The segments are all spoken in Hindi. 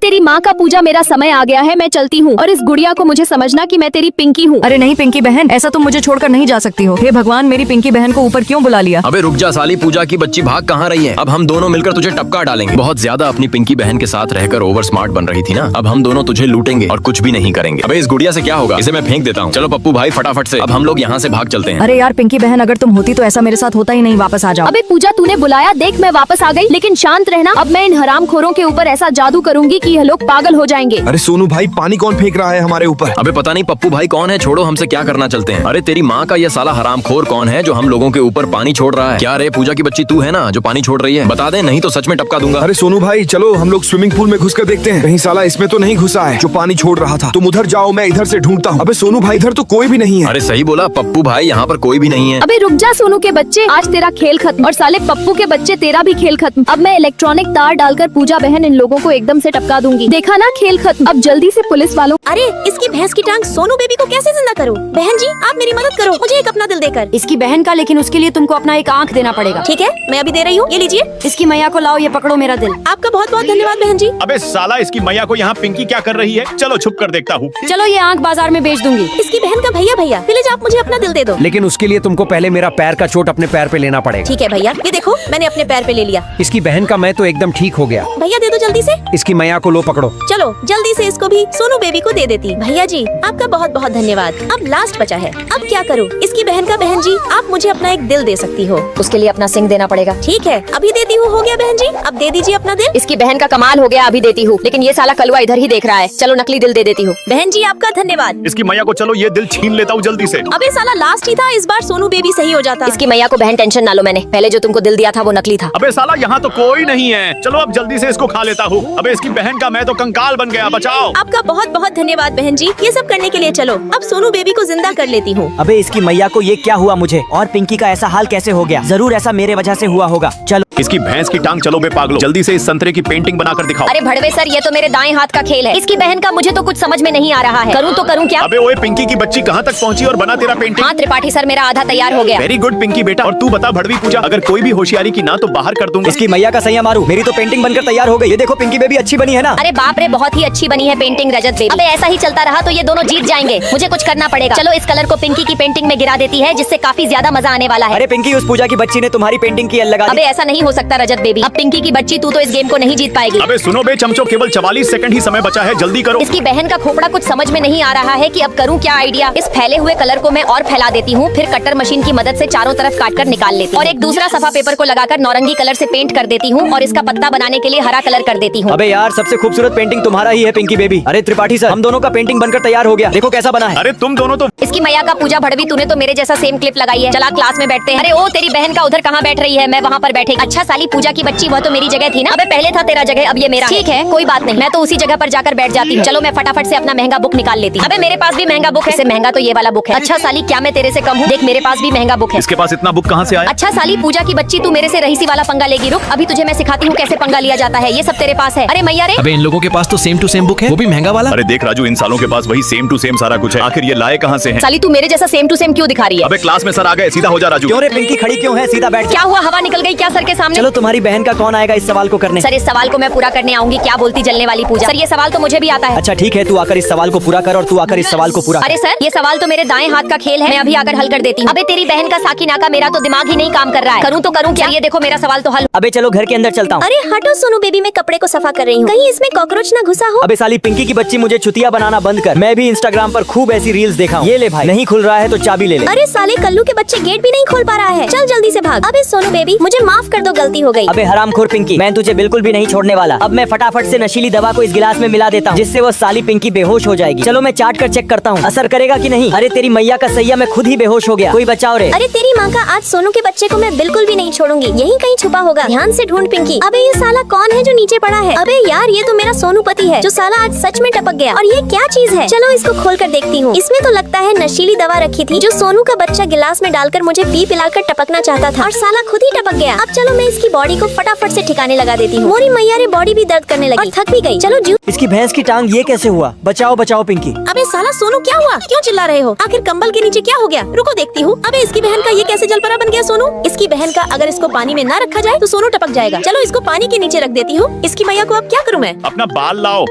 तेरी माँ का पूजा, मेरा समय आ गया है, मैं चलती हूँ। और इस गुड़िया को मुझे समझना कि मैं तेरी पिंकी हूँ। अरे नहीं पिंकी बहन, ऐसा तुम मुझे छोड़कर नहीं जा सकती हो। हे भगवान, मेरी पिंकी बहन को ऊपर क्यों बुला लिया? अबे रुक जा साली, पूजा की बच्ची भाग कहाँ रही है? अब हम दोनों मिलकर तुझे टपका डालेंगे। बहुत ज्यादा अपनी पिंकी बहन के साथ रहकर ओवर स्मार्ट बन रही थी ना, अब हम दोनों तुझे लूटेंगे और कुछ भी नहीं करेंगे। अबे इस गुड़िया से क्या होगा, इसे मैं फेंक देता हूँ। चलो पप्पू भाई फटाफट से, अब हम लोग यहाँ से भाग चलते हैं। अरे यार पिंकी बहन, अगर तुम होती तो ऐसा मेरे साथ होता ही नहीं। वापस आ जाओ। अबे पूजा, तूने बुलाया, देख मैं वापस आ गई, लेकिन शांत रहना। अब मैं इन हरामखोरों के ऊपर ऐसा जादू करूंगी कि यह लोग पागल हो जाएंगे। अरे सोनू भाई, पानी कौन फेंक रहा है हमारे ऊपर? अबे पता नहीं पप्पू भाई कौन है, छोड़ो, हमसे क्या करना चलते हैं। अरे तेरी माँ का ये साला हरामखोर कौन है जो हम लोगों के ऊपर पानी छोड़ रहा है? क्या रे पूजा की बच्ची, तू है ना जो पानी छोड़ रही है? बता दे, नहीं तो सच में टपका दूंगा। अरे सोनू भाई, चलो हम लोग स्विमिंग पूल में घुसकर देखते हैं, कहीं साला इसमें तो नहीं घुसा है जो पानी छोड़ रहा था। तुम उधर जाओ, मैं इधर से ढूंढता हूँ। अबे सोनू भाई, इधर तो कोई भी नहीं है। अरे सही बोला पप्पू भाई, यहाँ पर कोई भी नहीं है। अबे रुक जा सोनू के बच्चे, आज तेरा खेल खत्म, और साले पप्पू के बच्चे तेरा भी खेल खत्म। अब मैं इलेक्ट्रॉनिक तार डालकर पूजा बहन इन लोगों को एकदम से टपका दूंगी। देखा ना, खेल खत्म। अब जल्दी से पुलिस वालों। अरे इसकी भैंस की टांग सोनू बेबी को कैसे जिंदा करूं? बहन जी, आप मेरी मदद करो, मुझे एक अपना दिल देकर। इसकी बहन का, लेकिन उसके लिए तुमको अपना एक आंख देना पड़ेगा। ठीक है, मैं अभी दे रही हूँ, ये लीजिए। इसकी मैया को लाओ, ये पकड़ो मेरा दिल। आपका बहुत बहुत धन्यवाद बहन जी। अबे साला, इसकी मैया को यहाँ पिंकी क्या कर रही है? चलो छुप कर देखता हूँ। चलो ये आंख बाजार में बेच दूंगी। इसकी बहन का भैया प्लीज आप मुझे अपना दिल दे दो। लेकिन उसके लिए तुमको पहले मेरा पैर का चोट अपने पैर पे लेना पड़ेगा। ठीक है भैया, ये देखो मैंने अपने पैर पे ले लिया। इसकी बहन का मैं तो एकदम ठीक हो गया। भैया दे दो जल्दी से। इसकी मैया को लो, पकड़ो। चलो जल्दी से इसको भी सोनू बेबी को दे देती। भैया जी आपका बहुत बहुत धन्यवाद। अब लास्ट बचा है, अब क्या करूँ? इसकी बहन का बहन जी, आप मुझे अपना एक दिल दे सकती हो। उसके लिए अपना सिंह देना पड़ेगा। ठीक है, अभी देती हूँ। हो गया बहन जी, अब दे दीजिए अपना दिल। इसकी बहन का कमाल हो गया, अभी देती हूँ, लेकिन ये साला कलुआ इधर ही देख रहा है। चलो नकली दिल दे देती हूँ। बहन जी आपका धन्यवाद। इसकी मैया को चलो ये दिल छीन लेता हूँ जल्दी से। अबे साला लास्ट ही था, इस बार सोनू बेबी सही हो जाता। इसकी मैया को बहन टेंशन ना लो, मैंने पहले जो तुमको दिल दिया था वो नकली था। अबे साला, यहाँ तो कोई नहीं है। चलो अब जल्दी से इसको खा लेता हूँ। अबे इसकी बहन का मैं तो कंकाल बन गया, बचाओ। आपका बहुत बहुत धन्यवाद बहन जी, ये सब करने के लिए। चलो अब सोनू बेबी को जिंदा कर लेती हूँ। अबे इसकी मैया को ये क्या हुआ मुझे, और पिंकी का ऐसा हाल कैसे हो गया? जरूर ऐसा मेरे वजह से हुआ होगा। चलो इसकी भैंस की टांग चलो बे पागलो, जल्दी से इस संतरे की पेंटिंग बनाकर दिखाओ। अरे भड़वे सर, ये तो मेरे दाएं हाथ का खेल है। इसकी बहन का मुझे तो कुछ समझ में नहीं आ रहा है, करूँ तो करूँ क्या? अबे ओए, पिंकी की बच्ची कहाँ तक पहुँची और बना तेरा पेंटिंग? हाँ त्रिपाठी सर, मेरा आधा तैयार हो गया। वेरी गुड पिंकी बेटा। और तू बता भड़वी पूजा, अगर कोई भी होशियारी की ना तो बाहर कर दूंगा। इसकी मैया का सैया मारू, मेरी तो पेंटिंग बनकर तैयार हो गई। ये देखो पिंकी बेबी अच्छी बनी है ना? अरे बाप रे, बहुत ही अच्छी बनी है पेंटिंग रजत बेबी। अबे ऐसा ही चलता रहा तो ये दोनों जीत जाएंगे, मुझे कुछ करना पड़ेगा। चलो इस कलर को पिंकी की पेंटिंग में गिरा देती है, जिससे काफी ज्यादा मजा आने वाला है। अरे पिंकी, उस पूजा की बच्ची ने तुम्हारी पेंटिंग की लगा दी। अबे ऐसा नहीं हो सकता रजत बेबी, अब पिंकी की बच्ची, तू तो इस गेम को नहीं जीत पाएगी। अबे सुनो बे चमचो, केवल 44 सेकंड ही समय बचा है, जल्दी करो। इसकी बहन का खोपड़ा कुछ समझ में नहीं आ रहा है कि अब करूं क्या आइडिया। इस फैले हुए कलर को मैं और फैला देती हूँ, फिर कटर मशीन की मदद से चारों तरफ काट कर निकाल लेती हूँ, और एक दूसरा सफा पेपर को लगाकर नौरंगी कलर से पेंट कर देती हूँ, और इसका पत्ता बनाने के लिए हरा कलर कर देती हूँ। अबे यार, सबसे खूबसूरत पेंटिंग तुम्हारा ही है पिंकी बेबी। अरे त्रिपाठी सर, हम दोनों का पेंटिंग बनकर तैयार हो गया, देखो कैसा बना है। अरे तुम दोनों तो। इसकी मैया का पूजा भड़वी, तूने तो मेरे जैसा सेम क्लिप लगाई है। चला क्लास में बैठते हैं। अरे ओ, तेरी बहन का उधर कहाँ बैठ रही है, मैं वहाँ पर बैठेगी। अच्छा साली पूजा की बच्ची, वह तो मेरी जगह थी ना? अबे पहले था तेरा जगह, अब ये मेरा। ठीक है कोई बात नहीं, मैं तो उसी जगह पर जाकर बैठ जाती हूँ। चलो मैं फटाफट से अपना महंगा बुक निकाल लेती हूँ। अबे मेरे पास भी महंगा बुक है, इससे महंगा तो ये वाला बुक है। अच्छा साली, क्या मैं तेरे से कम हूँ? देख मेरे पास भी महंगा बुक है। इसके पास इतना बुक कहाँ से आया? अच्छा साली पूजा की बच्ची, तू मेरे से रहीसी वाला पंगा लेगी। रुक, अभी तुझे मैं सिखाती हूँ कैसे पंगा लिया जाता है। ये सब तेरे पास है। अरे मैया रे, अबे इन लोगों के पास तो सेम टू सेम बुक है, वो भी महंगा वाला। अरे देख राजू, इन सालों के पास वही सेम टू सेम सारा कुछ है, आखिर ये लाए कहाँ से हैं? साली तू मेरे जैसा सेम टू सेम क्यों दिखा रही है? अबे क्लास में सर आ गए, सीधा हो जा राजू। क्यों रे पिंकी, खड़ी क्यों है? सीधा बैठ जा। क्या हुआ, हवा निकल गई क्या सर के सामने? चलो तुम्हारी बहन का कौन आएगा इस सवाल को करने? सर इस सवाल को मैं पूरा करने आऊंगी। क्या बोलती जलने वाली पूजा? सर ये सवाल तो मुझे भी आता है। अच्छा ठीक है, तू आकर इस सवाल को पूरा कर, और तू आकर इस सवाल को पूरा कर। अरे सर ये सवाल तो मेरे दाएं हाथ का खेल है, मैं अभी आकर हल कर देती हूँ। अबे तेरी बहन का साकिना का, मेरा तो दिमाग ही नहीं काम कर रहा है, करूँ तो करूँ क्या? ये देखो मेरा सवाल तो हल। अबे चलो घर के अंदर चलता हूँ। अरे हटो सोनू बेबी, मैं कपड़े को सफा कर रही हूँ, कहीं इसमें कॉकरोच न घुसा हो। अबे साली पिंकी की बच्ची, मुझे चुतिया बनाना बंद कर। मैं भी इंस्टाग्राम पर खूब ऐसी रील्स देखा हूँ। ये ले भाई, नहीं खुल रहा है तो चाबी ले ले। अरे साले कल्लू के बच्चे गेट भी नहीं खोल पा रहा है, चल जल्दी से भाग। अबे सोनू बेबी, मुझे माफ कर दो, गलती हो गई। अबे हरामखोर पिंकी, मैं तुझे बिल्कुल भी नहीं छोड़ने वाला। अब मैं फटाफट से नशीली दवा को इस गिलास में मिला देता हूँ, जिससे वो साली पिंकी बेहोश हो जाएगी। चलो मैं चाट कर चेक करता हूँ, असर करेगा कि नहीं। अरे तेरी मैया का सैया, मैं खुद ही बेहोश हो गया, कोई बचाओ रे। अरे तेरी माँ का, आज सोनू के बच्चे को मैं बिल्कुल भी नहीं छोड़ूंगी, यहीं कहीं छुपा होगा, ध्यान से ढूंढ पिंकी। अबे ये साला कौन है जो नीचे पड़ा है? अबे यार, ये तो मेरा सोनू पति है, जो साला आज सच में टपक गया। और ये क्या चीज है? चलो इसको खोल कर देखती हूँ। इसमें तो लगता है नशीली दवा रखी थी, जो सोनू का बच्चा गिलास में डालकर मुझे पी पिलाकर टपकना चाहता था, और साला खुद ही टपक गया। अब चलो मैं इसकी बॉडी को फटाफट से ठिकाने लगा देती हूँ। मोरी मैया रे, बॉडी भी दर्द करने लगी और थक भी गई। चलो जू। इसकी भैंस की टांग, ये कैसे हुआ? बचाओ बचाओ पिंकी। अबे साला सोनू, क्या हुआ? क्यों चिल्ला रहे हो? आखिर कंबल के नीचे क्या हो गया? रुको देखती हूँ। अबे इसकी बहन का ये कैसे जलपरा बन गया सोनू? इसकी बहन का, अगर इसको पानी में ना रखा जाए तो सोनू टपक जाएगा। चलो इसको पानी के नीचे रख देती हूँ। इसकी मैया को अब क्या करूँ मैं? अपना बाल लाओ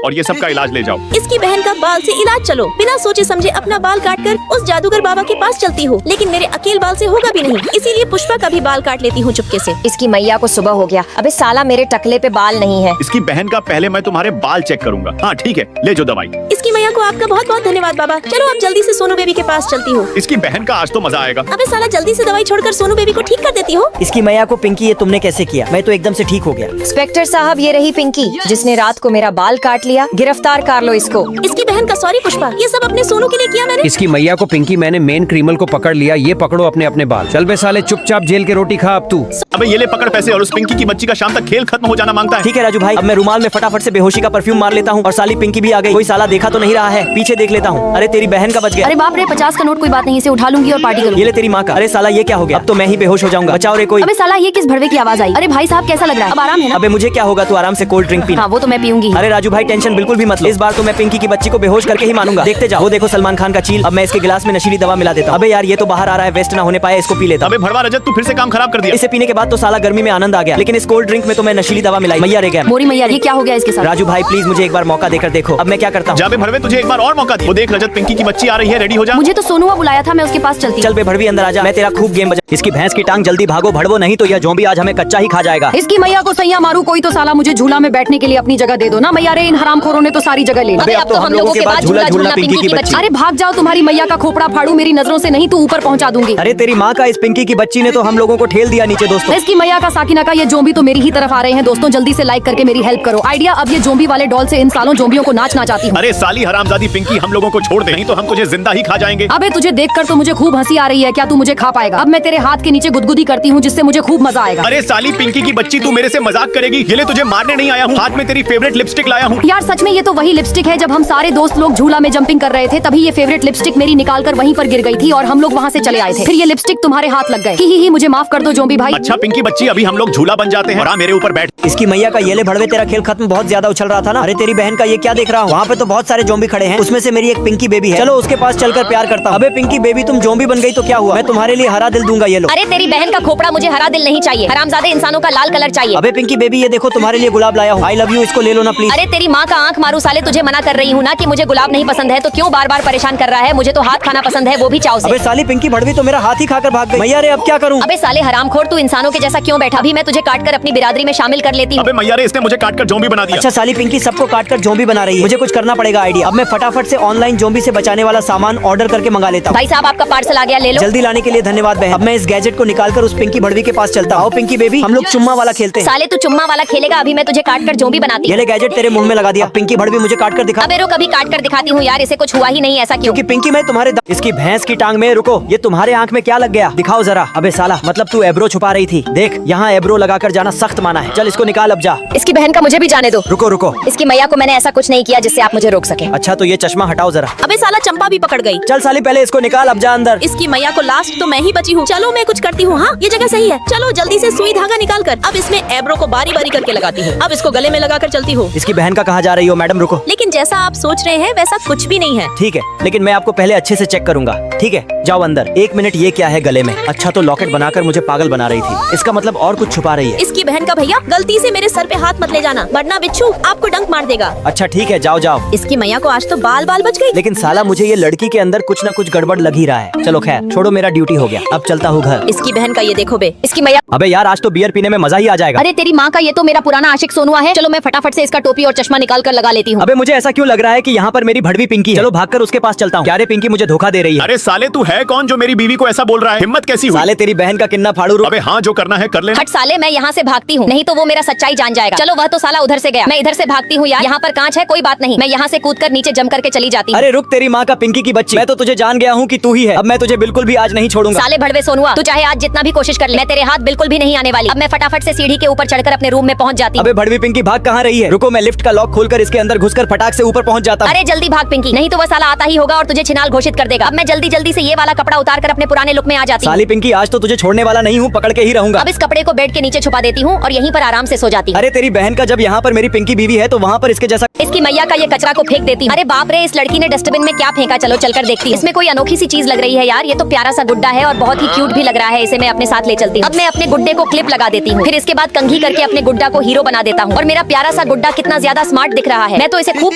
और ये सब का इलाज ले जाओ। इसकी बहन का बाल से इलाज चलो। बिना सोचे समझे अपना बाल काट कर उस जादूगर बाबा के पास चलती हूँ, लेकिन मेरे अकेले बाल से होगा भी नहीं, इसीलिए पुष्पा का भी बाल काट लेती हूँ चुपके से। इसकी मैया को सुबह हो गया। अबे साला मेरे टकले पे बाल नहीं है। इसकी बहन का पहले मैं तुम्हारे बाल चेक करूंगा। हाँ ठीक है, ले जो दवाई। इसकी मैया को आपका बहुत बहुत धन्यवाद बाबा। चलो अब जल्दी से सोनू बेबी के पास चलती हूँ। इसकी बहन का आज तो मजा आएगा। अबे साला जल्दी से दवाई छोड़कर सोनू बेबी को ठीक कर देती हो। इसकी मैया को पिंकी ये तुमने कैसे किया? मैं तो एकदम से ठीक हो गया। इंस्पेक्टर साहब ये रही पिंकी जिसने रात को मेरा बाल काट लिया। गिरफ्तार कर लो इसको। इसकी बहन का सॉरी पुष्पा, ये सब अपने सोनू के लिए किया मैंने। इसकी मैया को पिंकी मैंने मेन क्रिमिनल को पकड़ लिया, ये पकड़ो अपने अपने बाल। चल बे साले चुपचाप जेल के रोटी खा अब तू। अबे ये ले पकड़ पैसे और उस पिंकी की बच्ची का शाम तक खेल खत्म हो जाना मांगता है। ठीक है राजू भाई, अब मैं रुमाल में फटाफट से बेहोशी का परफ्यूम मार लेता हूँ और साली पिंकी भी आ गई। कोई साला देखा तो नहीं रहा है, पीछे देख लेता हूँ। अरे तेरी बहन का बच गया। अरे बाप रे, 50 का नोट कोई बात नहीं, इसे उठा लूंगी और पार्टी ये करूंगी। ले तेरी माँ का। अरे साला ये क्या हो गया? अब तो मैं ही बेहोश हो जाऊंगा। बचाओ रे कोई। अबे साला ये किस भड़वे की आवाज आई? अरे भाई साहब कैसा लग रहा है? अब आराम है ना? अबे मुझे क्या होगा, तू आराम से कोल्ड ड्रिंक पीना। हाँ वो तो मैं पीऊंगी। अरे राजू भाई टेंशन बिल्कुल भी मत लो, इस बार तो मैं पिंकी की बच्ची को बेहोश करके ही मानूंगा। देखते जाओ। वो देखो सलमान खान का चील। अब मैं इसके गिलास में नशीली दवा मिला देता हूँ। अबे यार ये तो बाहर आ रहा है, वेस्ट ना होने पाए, इसको पी लेता हूँ। अबे भड़वा रजत, तू फिर से काम खराब कर दिया। इसे पीने के बाद तो साला गर्मी में आनंद आ गया, लेकिन इस कोल्ड ड्रिंक में तो मैं नशीली दवा मिलाई। मैया रे गया। मोरी मैया, ये क्या हो गया इसके साथ? राजू भाई प्लीज मुझे एक बार मौका देकर देखो, अब मैं क्या करता हूँ। जाबे भड़वे, तुझे एक बार और मौका दे। वो देख रजत, पिंकी की बच्ची आ रही है, रेडी हो जा। मुझे तो सोनुआ बुलाया था, मैं उसके पास चलती। चल बे भड़वी अंदर आजा, मैं तेरा खूब गेम बजा। इसकी भैंस की टांग जल्दी भागो भड़वो, नहीं तो यह जोम्बी आज हमें कच्चा ही खा जाएगा। इसकी मैया को सैया मारू, कोई तो साला मुझे झूला में बैठने के लिए अपनी जगह दे दो ना। मैया रे, इन हरामखोरों ने तो सारी जगह ले ली। अबे अब तो हम लोगों के बाद झूला झूलना पिंकी की बच्ची। अरे भाग जाओ, तुम्हारी मैया का खोपड़ा फाड़ू, मेरी नजरों से नहीं तो ऊपर पहुंचा दूंगी। अरे तेरी माँ का, इस पिंकी की बच्ची ने तो हम लोगों को ठेल दिया नीचे। दोस्तों इसकी मैया का, साकिना का, ये जोम्बी तो मेरी ही तरफ आ रहे हैं। दोस्तों जल्दी से लाइक करके मेरी हेल्प करो। आइडिया, अब ये जोम्बी वाले डॉल से इन सालों जोम्बियों को नाचना चाहती हूँ। अरे साली हरामजादी पिंकी, हम लोगों को छोड़ दे, नहीं तो हम तुझे जिंदा ही खा जाएंगे। अबे तुझे देखकर तो मुझे खूब हंसी आ रही है, क्या तू मुझे खा पाएगा? अब मैं तेरे हाथ के नीचे गुदगुदी करती हूँ, जिससे मुझे खूब मजा आएगा। अरे साली पिंकी की बच्ची, तू मेरे से मजाक करेगी? ये ले, तुझे मारने नहीं आया हूँ, हाथ में तेरी फेवरेट लिपस्टिक लाया हूँ। यार सच में ये तो वही लिपस्टिक है, जब हम सारे दोस्त लोग झूला में जंपिंग कर रहे थे तभी ये फेवरेट लिपस्टिक मेरी निकाल कर वहीं पर गिर गई थी और हम लोग वहाँ से चले आए थे। फिर ये लिपस्टिक तुम्हारे हाथ लग गए। ही मुझे माफ कर दो जोम्बी भाई। अच्छा पिंकी बच्ची, अभी हम लोग झूला बन जाते हैं और आ मेरे ऊपर बैठ। इसकी मैया का, ये ले भड़वे, तेरा खेल खत्म, बहुत ज्यादा उछल रहा था ना। अरे तेरी बहन का, ये क्या देख रहा हूँ? वहाँ पे तो बहुत सारे जोम्बी खड़े हैं, उसमें से मेरी एक पिंकी बेबी है। चलो उसके पास चलकर प्यार करता हूँ। अबे पिंकी बेबी, तुम जोम्बी बन गई तो क्या हुआ? मैं तुम्हारे लिए हरा दिल दूंगा, ये लो। अरे तेरी बहन का खोपड़ा, मुझे हरा दिल नहीं चाहिए, हरामजादे इंसानों का लाल कलर चाहिए। अबे पिंकी बेबी, ये देखो तुम्हारे लिए गुलाब लाया हूँ। आई लव यू, इसको ले लो ना प्लीज। अरे तेरी माँ का आंख मारू साले, तुझे मना कर रही हूँ ना कि मुझे गुलाब नहीं पसंद है, तो क्यों बार बार परेशान कर रहा है? मुझे तो हाथ खाना पसंद है, वो भी चाव से। अबे साली पिंकी भड़वी तो मेरा हाथ ही खाकर भाग गई। मैया रे, अब क्या करूँ? अबे साले हरामखोर, तू इंसानों के जैसा क्यों बैठा? अभी मैं तुझे काट कर अपनी बिरादरी में शामिल कर लेती हूँ। अबे मैया रे, इसने मुझे काट कर जोम्बी बना दिया। अच्छा साली पिंकी सबको काट कर जोम्बी बना रही है, मुझे कुछ करना पड़ेगा आइडिया। अब मैं फटाफट से ऑनलाइन जोम्बी से बचाने वाला सामान ऑर्डर करके मंगा लेता हूँ। भाई साहब आपका पार्सल आ गया, ले लो। जल्दी लाने के लिए धन्यवाद बहन। अब मैं इस गैजेट को निकाल कर उस पिंकी भड़वी के पास चलता हूँ। आओ पिंकी बेबी, हम लोग चुम्मा वाला खेलते हैं। साले तू चुम्मा वाला खेलेगा, अभी मैं तुझे काट कर जोम्बी बनाती ये हूँ। ले गैजेट तेरे मुंह में लगा दिया। अब पिंकी भड़वी मुझे काट कर दिखा। अबे रुक, अभी काट कर दिखाती हूँ यार, इसे कुछ हुआ ही नहीं, ऐसा क्यों? क्योंकि पिंकी मैं तुम्हारे इसकी भैंस की टांग में। रुको, ये तुम्हारे आंख में क्या लग गया? दिखाओ जरा। अबे साला, मतलब तू एब्रो छुपा रही थी। देख, यहाँ एब्रो लगाकर जाना सख्त माना है। चल इसको निकाल अब जा। इसकी बहन का मुझे भी जाने दो। रुको रुको, इसकी मैया को मैंने ऐसा कुछ नहीं किया जिससे आप मुझे रोक सके। अच्छा तो ये चश्मा हटाओ जरा। अबे साला चंपा भी पकड़ गई। चल साली पहले इसको निकाल, अब जा अंदर। इसकी मैया को लास्ट तो मैं ही बची हूँ। चलो मैं कुछ करती हूँ। हाँ ये जगह सही है। चलो जल्दी से सुई धागा निकाल कर अब इसमें एब्रो को बारी बारी करके लगाती हूँ। अब इसको गले में लगा कर चलती हूँ। इसकी बहन का कहाँ जा रही हो मैडम? रुको। लेकिन जैसा आप सोच रहे हैं वैसा कुछ भी नहीं है। ठीक है, लेकिन मैं आपको पहले अच्छे से चेक करूंगा। ठीक है, जाओ अंदर। एक मिनट, ये क्या है गले में? अच्छा तो लॉकेट बनाकर मुझे पागल बना रही थी, इसका मतलब और कुछ छुपा रही है। इसकी बहन का भैया, गलती से मेरे सर पे हाथ मत ले जाना, वरना बिच्छू आपको डंक मार देगा। अच्छा ठीक है, जाओ जाओ। इसकी मैया को आज तो बाल बाल बच गई। लेकिन साला मुझे ये लड़की के अंदर कुछ न कुछ गड़बड़ लग ही रहा है। चलो खैर छोड़ो, मेरा ड्यूटी हो गया, अब चलता हूँ घर। इसकी बहन का ये देखो बे। इसकी मैया, अबे यार आज तो बियर पीने में मजा ही आ जाएगा। अरे तेरी माँ का, ये तो मेरा पुराना आशिक सोनुआ है। चलो मैं फटाफट से इसका टोपी और चश्मा निकाल कर लगा लेती हूँ। अबे मुझे ऐसा क्यों लग रहा है कि यहाँ पर मेरी भड़वी पिंकी है। चलो भागकर उसके पास चलता हूँ। क्या रे पिंकी मुझे धोखा दे रही है? अरे साले, तू है कौन जो मेरी बीवी को ऐसा बोल रहा है? हिम्मत कैसी हुई? साले तेरी बहन का किन्ना फाड़ू। अबे हाँ, जो करना है कर ले। हट साले, मैं यहाँ से भागती हूँ, नहीं तो वो मेरा सच्चाई जान जाएगा। चलो वह तो साला उधर से गया, मैं इधर से भागती हूँ यार। यहाँ पर कांच है, कोई बात नहीं, मैं यहाँ से कूदकर नीचे जम करके चली जाती हूँ। अरे रुक तेरी माँ का पिंकी की बच्ची, मैं तो तुझे जान गया हूँ कि तू ही है। अब मैं तुझे बिल्कुल भी आज नहीं छोड़ूंगा। साले भड़वे सोनुआ, तू चाहे आज जितना भी कोशिश कर ले, मैं तेरे हाथ बिल्कुल भी नहीं आने वाली। अब मैं फटाफट से सीढ़ी के ऊपर चढ़कर अपने रूम में पहुँच जाती हूँ। अबे भड़वी पिंकी भाग कहाँ रही है? रुको, मैं लिफ्ट का लॉक खोलकर इसके अंदर घुसकर फटाक से ऊपर पहुँच जाता हूँ। अरे जल्दी भाग पिंकी, नहीं तो वह साला आता ही होगा और तुझे छिनाल घोषित कर देगा। अब मैं जल्दी जल्दी से ये वाला कपड़ा उतार कर अपने पुराने लुक में आ जाती हूँ। साली पिंकी, आज तो तुझे छोड़ने वाला नहीं हूँ, पकड़ के ही रहूंगा। अब इस कपड़े को बेड के नीचे छुपा देती हूँ और यहीं पर आराम से सो जाती हूँ। अरे तेरी बहन का, जब यहाँ पर मेरी पिंकी बीवी है तो वहाँ पर इसके जैसा। इसकी मैया का, ये कचरा को फेंक देती हूँ। अरे बाप रे, इस लड़की ने डस्टबिन में क्या फेंका? चलो चलकर देखती हूँ। इसमें कोई अनोखी सी चीज लग रही है यार, ये तो प्यारा सा गुड्डा है और बहुत ही क्यूट क्यूट भी लग रहा है, इसे मैं अपने साथ ले चलती हूँ। अब मैं अपने गुड्डे को क्लिप लगा देती हूँ, फिर इसके बाद कंघी करके अपने गुड्डा को हीरो बना देता हूँ। और मेरा प्यारा सा गुड्डा कितना ज्यादा स्मार्ट दिख रहा है, मैं तो इसे खूब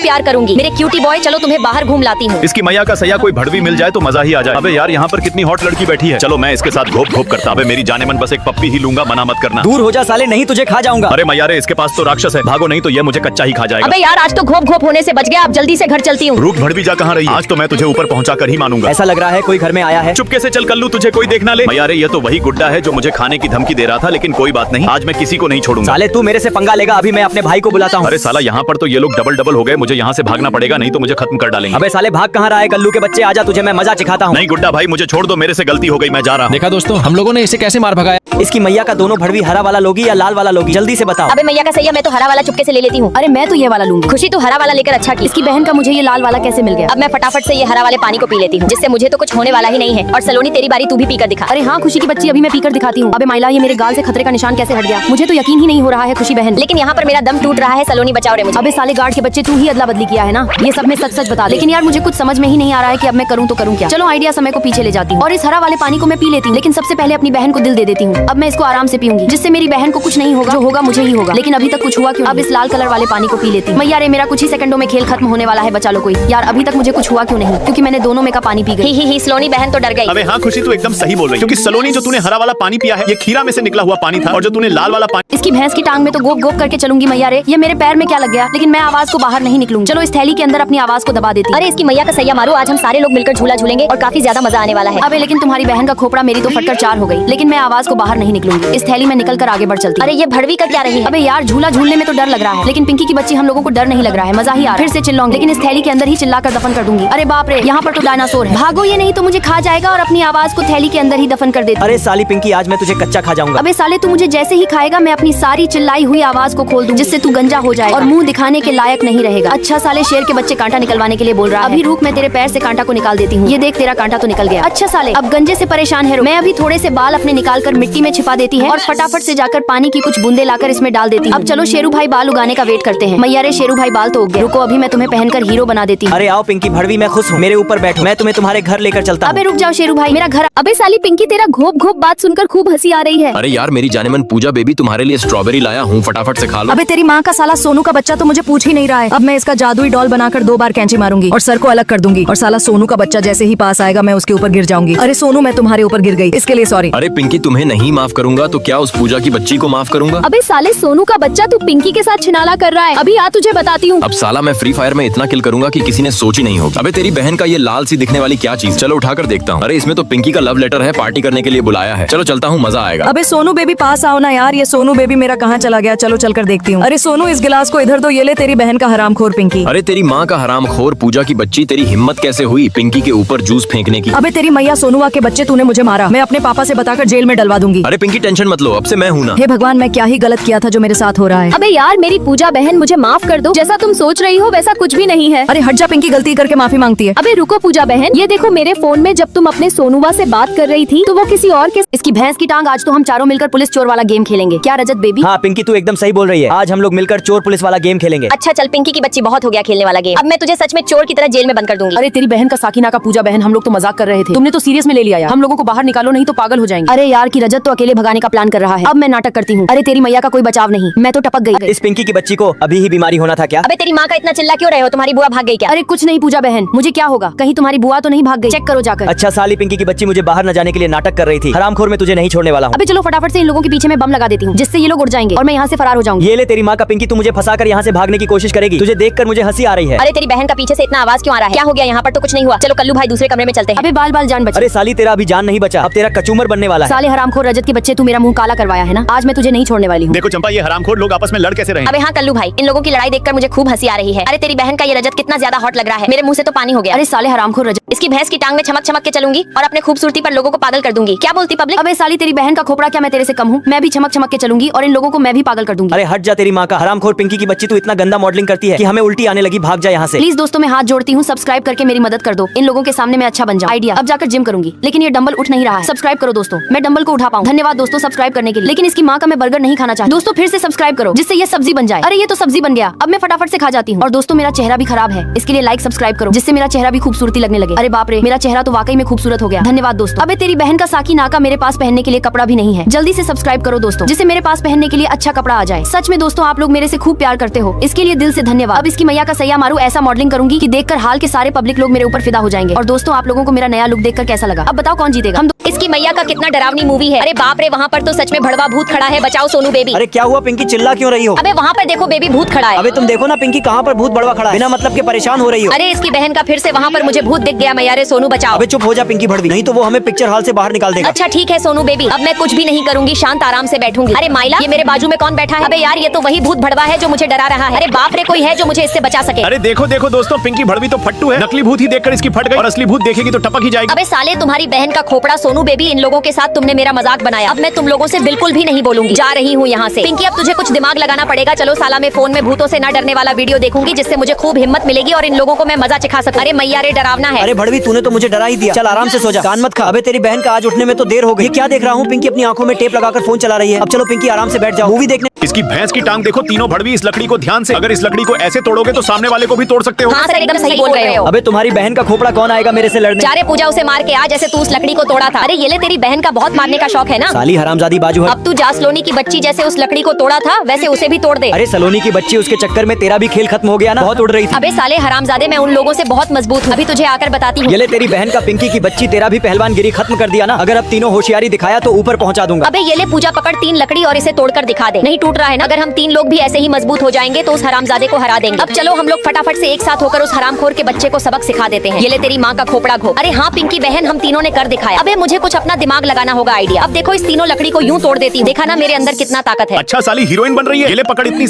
प्यार करूंगी। मेरे क्यूटी बॉय, चलो तुम्हें बाहर घूम लाती हूँ। इसकी मैया का सैया कोई भड़वी मिल जाए तो मजा ही आ जाए। अबे यार, यहाँ पर कितनी हॉट लड़की बैठी है। चलो मैं इसके साथ घोप घोप करता। अबे मेरी जाने मन बस एक पप्पी ही लूंगा, मना मत करना। दूर हो जा साले, नहीं तुझे खा जाऊंगा। अरे मैया रे, इसके पास तो राक्षस है, भागो नहीं तो ये मुझे कच्चा ही खा जाएगा। अबे यार, आज तो घोप घोप होने से बच गया। अब जल्दी से घर चलती हूँ। रुक, भड़वी जा कहाँ रही है? आज तो मैं तुझे ऊपर पहुँचा कर ही मानूंगा। ऐसा लग रहा है कोई घर में आया है। चुपके से चल कल्लू, तुझे कोई देखना ले। मैया रे, ये तो वही गुड्डा है जो मुझे खाने की धमकी दे रहा था, लेकिन कोई बात नहीं, आज मैं किसी को नहीं छोड़ूंगा। साले तू मेरे से पंगा लेगा, अभी मैं अपने भाई को बुलाता हूँ। अरे साला, यहाँ पर तो ये लोग डबल डबल हो गए, मुझे यहाँ से भागना पड़ेगा, नहीं तो मुझे खत्म कर डालेंगे। अबे साले भाग कहाँ रहा है? कल्लू के बच्चे आजा, तुझे मैं मजा सिखाता हूँ। नहीं गुड्डा भाई, मुझे छोड़ दो, मेरे से गलती हो गई, मैं जा रहा हूँ। देखा दोस्तों, हम लोगों ने इसे कैसे मार भगाया। इसकी मैया का दोनों भड़वी हरा वाला लोगी या लाल वाला लोगी, जल्दी से बताओ। अबे मैया का सैया, मैं तो हरा वाला चुपके से ले लेती हूँ। अरे मैं तो ये वाला लूंगी। खुशी, तू हरा वाला लेकर अच्छा की। इसकी बहन का मुझे ये लाल वाला कैसे मिल गया? अब मैं फटाफट से ये हरा वाले पानी को पी लेती हूँ, जिससे मुझे तो कुछ होने वाला ही नहीं है। और सलोनी, तेरी बारी, तू भी पीकर दिखा। अरे हाँ खुशी की बच्ची, अभी मैं पीकर दिखाती हूँ। अबे माइला, ये मेरे गाल से खतरे का निशान कैसे हट गया? मुझे तो यकीन ही नहीं हो रहा है खुशी बहन। लेकिन यहाँ पर मेरा दम टूट रहा है। सलोनी, बचाओ रे मुझे। अबे साले गार्ड के बच्चे, तू ही अदला बदली किया है ना? ये सब में सच सच बता दे। लेकिन यार मुझे कुछ समझ में ही नहीं आ रहा है कि अब मैं करूँ तो करूँ क्या। चलो आइडिया समय को पीछे ले जाती हूँ और इस हरा वाले पानी को मैं पी लेती हूँ। लेकिन सबसे पहले अपनी बहन को दिल दे देती हूँ। अब मैं इसको आराम से पीऊंगी, जिससे मेरी बहन को कुछ नहीं होगा, जो होगा मुझे ही होगा। लेकिन अभी तक कुछ हुआ क्यों? अब इस लाल कलर वाले पानी को पी लेती हूँ। मैया रे, मेरा कुछ ही सेकंडों में खेल खत्म होने वाला है, बचा लो कोई। यार अभी तक मुझे कुछ हुआ क्यों नहीं? क्योंकि मैंने दोनों में का पानी पी गई। ही सलोनी बहन तो डर गई। अबे हाँ खुशी, तू एकदम सही बोल रही है, क्योंकि सलोनी, जो तूने हरा वाला पानी पिया है, ये खीरा में से निकला हुआ पानी था, और जो तूने लाल वाला पानी। इसकी भैंस की टांग में तो गोप गोप करके चलूंगी मैया रे। ये मेरे पैर में क्या लग गया? लेकिन मैं आवाज को बाहर नहीं निकलूंगी। चलो इस थैली के अंदर अपनी आवाज को दबा देती हूँ। अरे इसकी मैया का सैया मारो, आज हम सारे लोग मिलकर झूला झूलेंगे और काफी ज्यादा मजा आने वाला है। अबे लेकिन तुम्हारी बहन का खोपड़ा मेरी तो फटकर चार हो गई। लेकिन मैं आवाज को बाहर नहीं निकलूंगी, इस थैली में निकल कर आगे बढ़ चलती हूँ। अरे ये भड़वी का क्या रही है? अबे यार, झूला झूलने में तो डर लग रहा है, लेकिन पिंकी की बच्ची हम लोगों को डर नहीं लग रहा है, मजा ही आ रहा है। फिर से चिल्लाऊंगी, लेकिन इस थैली के अंदर ही चिल्लाकर दफन कर दूंगी। अरे बाप रे, यहाँ पर तो डायनासोर है। भागो, ये नहीं तो मुझे खा जाएगा। और अपनी आवाज को थैली के अंदर ही दफन कर देती हूँ। अरे साली पिंकी, आज मैं तुझे कच्चा खा जाऊंगा। अबे साले, तू मुझे जैसे ही खाएगा मैं अपनी सारी चिल्लाई हुई आवाज को खोल दूंगी, जिससे तू गंजा हो जाएगा और मुंह दिखाने के लायक नहीं रहेगा। अच्छा साले, शेर के बच्चे कांटा निकलवाने के लिए बोल रहा है। अभी रुक, मैं तेरे पैर से कांटा को निकाल देती हूँ। ये देख, तेरा कांटा तो निकल गया। अच्छा साले, अब गंजे से परेशान है। मैं अभी थोड़े से बाल अपने निकाल कर मिट्टी में छिपा देती है और फटाफट से जाकर पानी की कुछ बूंदे लाकर इसमें डाल देती हूँ। अब चलो शेरू भाई बाल उगाने का वेट करते हैं। मैया रे, शेरू भाई बाल तो उग गए। रुको, अभी मैं तुम्हें पहनकर हीरो बना देती हूँ। अरे आओ पिंकी भड़वी, मैं खुश हूँ, मेरे ऊपर बैठो, मैं तुम्हें तुम्हारे घर लेकर चलता अबे हूँ। रुक जाओ शेरू भाई, मेरा घर। अबे साली पिंकी, तेरा घोप घोप बात सुनकर खूब हंसी आ रही है। अरे यार, मेरी जाने मन पूजा बेबी, तुम्हारे लिए स्ट्रॉबेरी लाया हूँ, फटाफट से खा लो। अबे तेरी माँ का साला सोनू का बच्चा तो मुझे पूछ ही नहीं रहा है। अब मैं इसका जादुई डॉल बनाकर 2 बार कैंची मारूंगी और सर को अलग कर दूंगी। और साला सोनू का बच्चा जैसे ही पास आएगा मैं उसके ऊपर गिर जाऊंगी। अरे सोनू, मैं तुम्हारे ऊपर गिर गई, इसके लिए सॉरी। अरे पिंकी, तुम्हें नहीं माफ करूंगा तो क्या उस पूजा की बच्ची को माफ करूंगा? अबे साले, सोनू का बच्चा तू पिंकी के साथ छिनाला कर रहा है। अभी आ तुझे बताती हूँ। अब साला मैं फ्री फायर में इतना किल करूंगा कि किसी ने सोची नहीं होगी। अबे तेरी बहन का ये लाल सी दिखने वाली क्या चीज, चलो उठाकर देखता हूँ। अरे इसमें तो पिंकी का लव लेटर है, पार्टी करने के लिए बुलाया है। चलो चलता हूँ, मजा आएगा। अबे सोनू बेबी, पास आओ ना यार। ये सोनू बेबी मेरा कहाँ चला गया? चलो चल कर देखती हूँ। अरे सोनू, इस गिलास को इधर दो, ये ले तेरी बहन का हरामखोर पिंकी। अरे तेरी माँ का हरामखोर पूजा की बच्ची, तेरी हिम्मत कैसे हुई पिंकी के ऊपर जूस फेंकने की? अबे तेरी मैया सोनुआ के बच्चे, तूने मुझे मारा। मैं अपने पापा से बताकर जेल में डलवा दूंगी। अरे पिंकी, टेंशन मत लो, अब से मैं हूँ ना। हे भगवान, मैं क्या ही गलत किया था जो मेरे साथ हो रहा है। अबे यार, मेरी पूजा बहन, मुझे माफ कर दो। जैसा तुम सोच रही हो वैसा कुछ भी नहीं है। अरे हट जा पिंकी, गलती करके माफी मांगती है। अबे रुको पूजा बहन, ये देखो मेरे फोन में जब तुम अपने सोनुआ से बात कर रही थी तो वो किसी और के। इसकी भैंस की टांग, आज तो हम चारों मिलकर पुलिस चोर वाला गेम खेलेंगे। क्या रजत बेबी? हाँ पिंकी, तू एकदम सही बोल रही है, आज हम लोग मिलकर चोर पुलिस वाला गेम खेलेंगे। अच्छा चल पिंकी की बच्ची, बहुत हो गया खेलने वाला गेम। अब मैं तुझे सच में चोर की तरह जेल में बंद कर दूंगी। अरे तेरी बहन का साकिना का पूजा बहन, हम लोग तो मजाक कर रहे थे, तुमने तो सीरियस में ले लिया यार। हम लोगों को बाहर निकालो, नहीं तो पागल हो जाएंगे। अरे यार, की रजत तो अकेले भगाने का प्लान कर रहा है। अब मैं नाटक करती हूँ। अरे तेरी मैया का कोई बचाव नहीं, मैं तो टपक गई। इस पिंकी की बच्ची को अभी ही बीमारी होना था क्या? अबे तेरी माँ का इतना चिल्ला क्यों रहे हो? तुम्हारी बुआ भाग गई क्या? अरे कुछ नहीं पूजा बहन, मुझे क्या होगा? कहीं तुम्हारी बुआ तो नहीं भाग गई? चेक करो जाकर। अच्छा साली पिंकी की बच्ची मुझे बाहर न जाने के लिए नाटक कर रही थी। हरामखोर, मैं तुझे नहीं छोड़ने वाला हूँ। अबे चलो फटाफट से इन लोगों के पीछे मैं बम लगा देती हूँ, जिससे ये लोग उड़ जाएंगे और मैं यहाँ से फरार हो जाऊंगी। ये ले तेरी माँ का पिंकी, तू मुझे फंसाकर यहाँ से भागने की कोशिश करेगी। तुझे देखकर मुझे हंसी आ रही है। अरे तेरी बहन का पीछे से इतना आवाज क्यों आ रहा है? क्या हो गया? यहाँ पर तो कुछ नहीं हुआ। चलो कल्लू भाई, दूसरे कमरे में चलते हैं। अबे बाल बाल जान बचा। अरे साली, तेरा अभी जान नहीं बचा, अब तेरा कचूमर बनने वाला है। साले हरामखोर रजत के बच्चे, तू मेरा मुंह काला करवाया है ना, आज मैं तुझे नहीं छोड़ने वाली हूँ। देखो चंपा, ये हरामखोर लोग आपस में लड़ कैसे रहे हैं? अबे हाँ कल्लू भाई, इन लोगों की लड़ाई देखकर मुझे खूब हंसी आ रही है। अरे तेरी बहन का ये रजत कितना ज्यादा हॉट लग रहा है, मेरे मुंह से तो पानी हो गया। अरे साले हरामखोर रजत, इसकी भैंस की टांग में चमक चमक के चलूंगी और अपने खूबसूरती पर लोगों को पागल कर दूंगी। क्या बोलती पब्लिक? अबे साली, तेरी बहन का खोपड़ा, क्या मैं तेरे से कम हूँ? मैं भी चमक चमक के चलूंगी और इन लोगों को मैं भी पागल कर दूंगी। अरे हट जा तेरी माँ का हरामखोर पिंकी की बच्ची, तू इतना गंदा मॉडलिंग करती है कि हमें उल्टी आने लगी। भाग जा यहाँ से। प्लीज दोस्तों, मैं हाथ जोड़ती हूँ, सब्सक्राइब करके मेरी मदद कर दो। इन लोगों के सामने मैं अच्छा बन जाऊँ। आइडिया, अब जाकर जिम करूंगी, लेकिन ये डंबल उठ नहीं रहा है। सब्सक्राइब करो दोस्तों, मैं डंबल को उठा पाऊँ। धन्यवाद दोस्तों सब्सक्राइब करने के लिए। लेकिन इसकी माँ का मैं बर्गर नहीं खाना चाहती। दोस्तों फिर से सब्सक्राइब करो, जिससे ये सब्जी बन जाए। अरे ये तो सब्जी बन गया, अब मैं फटाफट से खा जाती हूँ। और दोस्तों मेरा चेहरा भी खराब है, इसके लिए लाइक सब्सक्राइब करो, जिससे मेरा चेहरा भी खूबसूरती लगने लगे। अरे बाप रे, मेरा चेहरा तो वाकई में खूबसूरत हो गया। धन्यवाद दोस्तों। अबे तेरी बहन का साकी नाका मेरे पास पहनने के लिए कपड़ा भी नहीं है। जल्दी से सब्सक्राइब करो दोस्तों, जिससे मेरे पास पहनने के लिए अच्छा कपड़ा आ जाए। सच में दोस्तों आप लोग मेरे से खूब प्यार करते हो, इसके लिए दिल से धन्यवाद। अब इसकी मैया का सैया मारू ऐसा मॉडलिंग करूंगी कि देखकर हाल के सारे पब्लिक लोग मेरे ऊपर फिदा हो जाएंगे। और दोस्तों आप लोगों को मेरा नया लुक देखकर कैसा लगा? अब बताओ कौन जीतेगा? इसकी मैया का कितना डरावनी मूवी है। अरे बाप रे, वहाँ पर तो सच में भड़वा भूत खड़ा है। बचाओ सोनू बेबी। अरे क्या हुआ पिंकी, चिल्ला क्यों रही हो? अबे वहाँ पर देखो बेबी, भूत खड़ा है। अबे तुम देखो ना पिंकी, कहाँ पर भूत बड़वा खड़ा है, बिना मतलब के परेशान हो रही हो। अरे इसकी बहन का फिर से वहाँ पर मुझे भूत दिख गया। मैया रे सोनू बचाओ। अबे चुप हो जा पिंकी भड़वी, नहीं तो वो हमें पिक्चर हॉल से बाहर निकाल देगा। अच्छा ठीक है सोनू बेबी, अब मैं कुछ भी नहीं करूंगी, शांत आराम से बैठूंगी। अरे माइला, ये मेरे बाजू में कौन बैठा है? अबे यार ये तो वही भूत भड़वा है जो मुझे डरा रहा है। अरे बाप रे, कोई है जो मुझे इससे बचा सके? अरे देखो देखो दोस्तों, पिंकी भड़वी तो फट्टू है। नकली भूत ही देखकर इसकी फट गई और असली भूत देखेगी तो टपक ही जाएगी। अबे साले, तुम्हारी बहन का खोपड़ा सोनू बेबी, इन लोगों के साथ तुमने मेरा मजाक बनाया। अब मैं तुम लोगों से बिल्कुल भी नहीं बोलूंगी, जा रही हूँ यहाँ से। पिंकी अब तुझे कुछ दिमाग लगाना पड़ेगा। चलो साला, मैं फोन में भूतों से ना डरने वाला वीडियो देखूंगी, जिससे मुझे खूब हिम्मत मिलेगी और इन लोगों को मैं मजा चिखा सकूं। अरे मैया रे, डरावना है। अरे भड़वी, तूने तो मुझे डरा ही दिया। चल आराम से सो जा, कान मत खा। अबे तेरी बहन का आज उठने में तो देर हो गई। ये क्या देख रहा हूँ? पिंकी अपनी आंखों में टेप लगाकर फोन चला रही है। अब चलो पिंकी आराम से बैठ जाओ, मूवी देखने। इसकी भैंस की टांग देखो तीनों भड़वी। इस लकड़ी को ध्यान से, अगर इस लकड़ी को ऐसे तोड़ोगे तो सामने वाले को भी तोड़ सकते हो। हाँ सर, एकदम सही बोल रहे हो। अबे तुम्हारी बहन का खोपड़ा कौन आएगा मेरे से लड़ने? जा रे पूजा, उसे मार के आ जैसे तू उस लकड़ी को तोड़ा था। अरे ये ले, तेरी बहन का बहुत मारने का शौक है ना। साली हरामजादी बाजू है। अब तू जा सलोनी की बच्ची जैसे उस लकड़ी को तोड़ा था वैसे उसे भी तोड़ दे। अरे सलोनी की बच्ची, उसके चक्कर में तेरा भी खेल खत्म हो गया ना। बहुत उड़ रही थी। अबे साले हरामजादे, मैं उन लोगों से बहुत मजबूत हूँ। अभी तुझे आकर बताती हूँ। ये ले तेरी बहन का पिंकी की बच्ची, तेरा भी पहलवानगिरी खत्म कर दिया ना। अगर अब तीनों होशियारी दिखाया तो ऊपर पहुंचा दूंगा। अबे ये ले पूजा, पकड़ 3 लकड़ी और इसे तोड़कर दिखा दे। नहीं टूट रहा है ना? अगर हम 3 लोग भी ऐसे ही मजबूत हो जाएंगे तो उस हरामजादे को हरा देंगे। अब चलो हम लोग फटाफट से एक साथ होकर उस हरामखोर के बच्चे को सबक सिखा देते हैं। ये ले तेरी माँ का खोपड़ा घोप। अरे हाँ पिंकी बहन, हम तीनों ने कर दिखाया। अबे मुझे कुछ अपना दिमाग लगाना होगा आइडिया। अब देखो इस तीनों लकड़ी को यूं तोड़ देती हूँ। देखा ना मेरे अंदर कितना ताकत है। अच्छा साली हीरोइन बन रही है। ये ले पकड़ इतनी